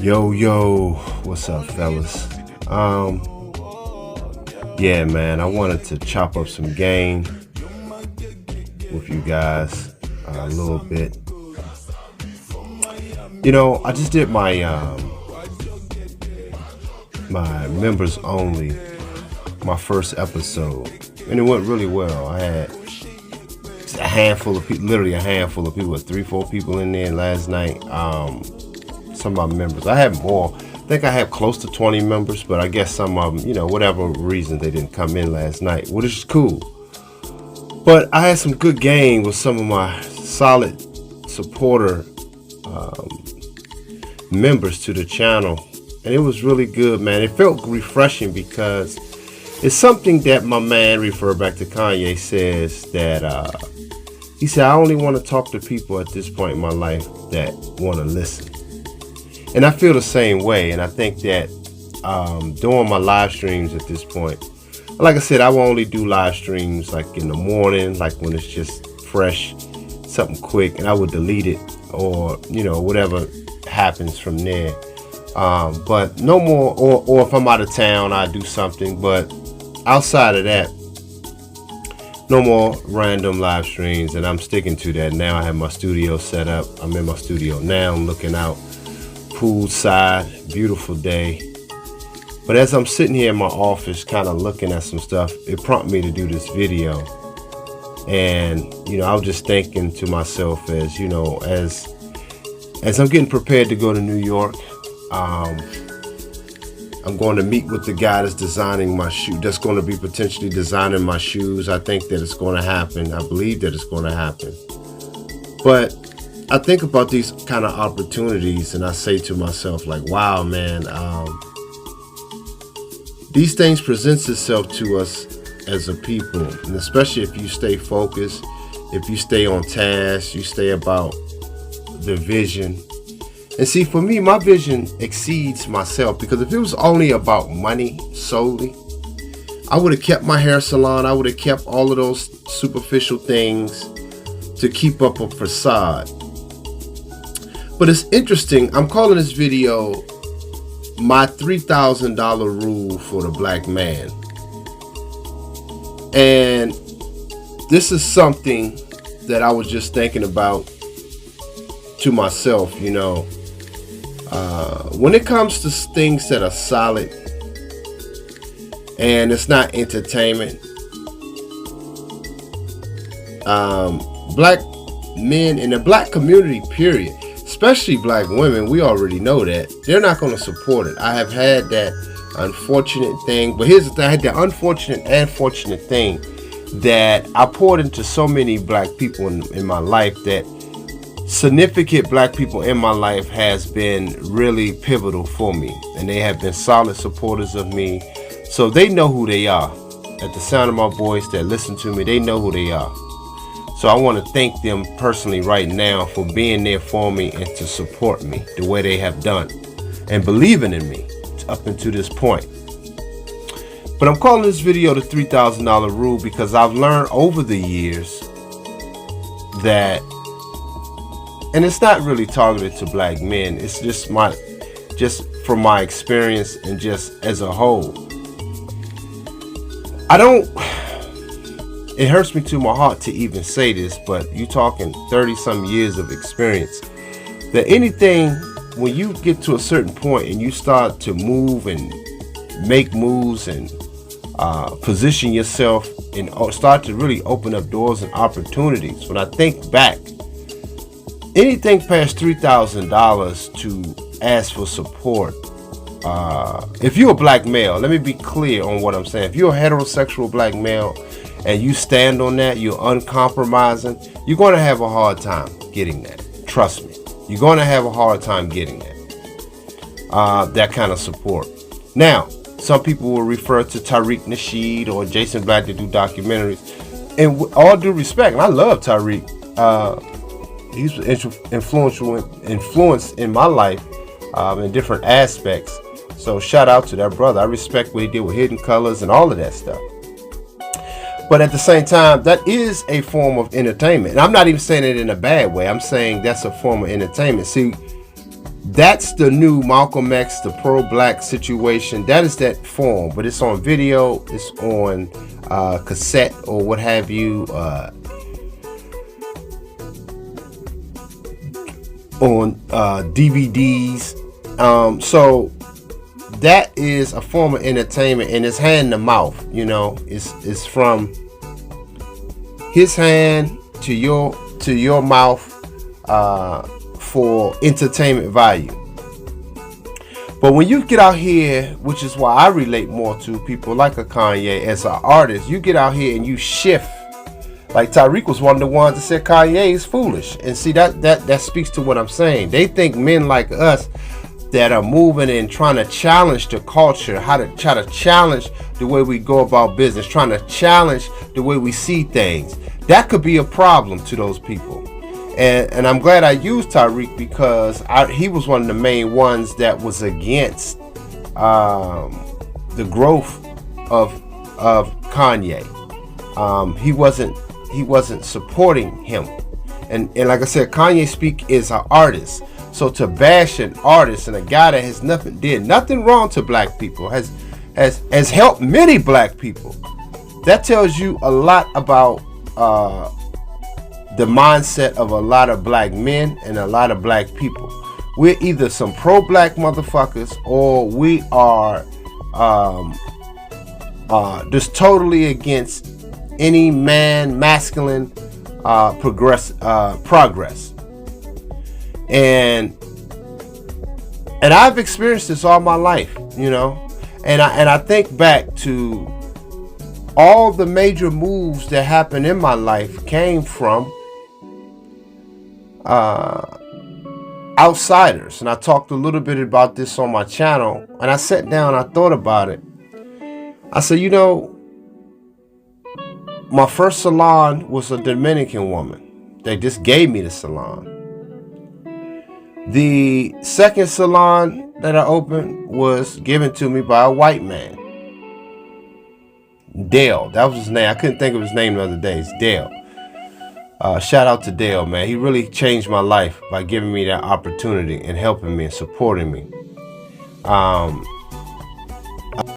Yo, what's up, fellas? Yeah, man, I wanted to chop up some game with you guys a little bit. I just did my members only, my first episode, and it went really well. I had a handful of people, literally a handful of people, 3-4 people in there last night. Some of my members, I had more. I think I had close to 20 members, but I guess some of them, whatever reason, they didn't come in last night, which is cool. But I had some good game with some of my solid supporter members to the channel, and it was really good, man. It felt refreshing because it's something that my man, refer back to Kanye, says that he said, I only want to talk to people at this point in my life that want to listen. And I feel the same way, and I think that doing my live streams at this point, like I said, I will only do live streams like in the morning, like when it's just fresh, something quick, and I would delete it or, whatever happens from there. But no more, or if I'm out of town, I do something. But outside of that, no more random live streams, and I'm sticking to that. Now I have my studio set up. I'm in my studio now, I'm looking out poolside, beautiful day. But as I'm sitting here in my office kind of looking at some stuff, it prompted me to do this video. And I was just thinking to myself, as I'm getting prepared to go to New York, I'm going to meet with the guy that's designing my shoe, that's going to be potentially designing my shoes. I think that it's going to happen. I believe that it's going to happen. But I think about these kind of opportunities, and I say to myself, like, wow, man, these things presents itself to us as a people, and especially if you stay focused, if you stay on task, you stay about the vision. And see, for me, my vision exceeds myself, because if it was only about money solely, I would have kept my hair salon, I would have kept all of those superficial things to keep up a facade. But it's interesting, I'm calling this video my $3,000 rule for the black man. And this is something that I was just thinking about to myself, when it comes to things that are solid and it's not entertainment, black men in the black community, period, especially black women, we already know that they're not going to support it. I have had that unfortunate thing, but here's the thing, I had the unfortunate and fortunate thing that I poured into so many black people in my life, that significant black people in my life has been really pivotal for me, and they have been solid supporters of me. So they know who they are. At the sound of my voice, that listen to me, they know who they are. So I want to thank them personally right now for being there for me and to support me the way they have done and believing in me up until this point. But I'm calling this video the $3,000 rule because I've learned over the years that, and it's not really targeted to black men, it's just from my experience and just as a whole. It hurts me to my heart to even say this, but you talking 30 some years of experience, that anything, when you get to a certain point and you start to move and make moves and position yourself and start to really open up doors and opportunities, when I think back, anything past $3,000 to ask for support, if you're a black male, let me be clear on what I'm saying. If you're a heterosexual black male and you stand on that, you're uncompromising, you're going to have a hard time getting that. Trust me, you're going to have a hard time getting that kind of support. Now, some people will refer to Tariq Nasheed or Jason Black to do documentaries, and with all due respect, and I love Tariq, he's influence in my life in different aspects. So shout out to that brother. I respect what he did with Hidden Colors and all of that stuff. But at the same time, that is a form of entertainment. And I'm not even saying it in a bad way. I'm saying that's a form of entertainment. See, That's the new Malcolm X, the pro-black situation. That is that form, but it's on video, it's on cassette or what have you, on DVDs. So that is a form of entertainment, and it's hand to mouth. You know, it's from his hand to your mouth for entertainment value. But when you get out here, which is why I relate more to people like a Kanye as an artist, you get out here and you shift. Like Tariq was one of the ones that said Kanye is foolish. And see, that speaks to what I'm saying. They think men like us that are moving and trying to challenge the culture, how to try to challenge the way we go about business, trying to challenge the way we see things. That could be a problem to those people. And I'm glad I used Tariq because he was one of the main ones that was against the growth of Kanye. He wasn't supporting him. And like I said, Kanye Speak is an artist. So to bash an artist and a guy that has did nothing wrong to black people, has helped many black people, that tells you a lot about the mindset of a lot of black men and a lot of black people. We're either some pro-black motherfuckers or we are just totally against any masculine progress. And I've experienced this all my life, you know. And I think back to all the major moves that happened in my life came from outsiders. And I talked a little bit about this on my channel, and I sat down, I thought about it. I said, you know, my first salon was a Dominican woman. They just gave me the salon. The second salon that I opened was given to me by a white man. Dale, that was his name. I couldn't think of his name the other day. It's Dale. Shout out to Dale, man. He really changed my life by giving me that opportunity and helping me and supporting me.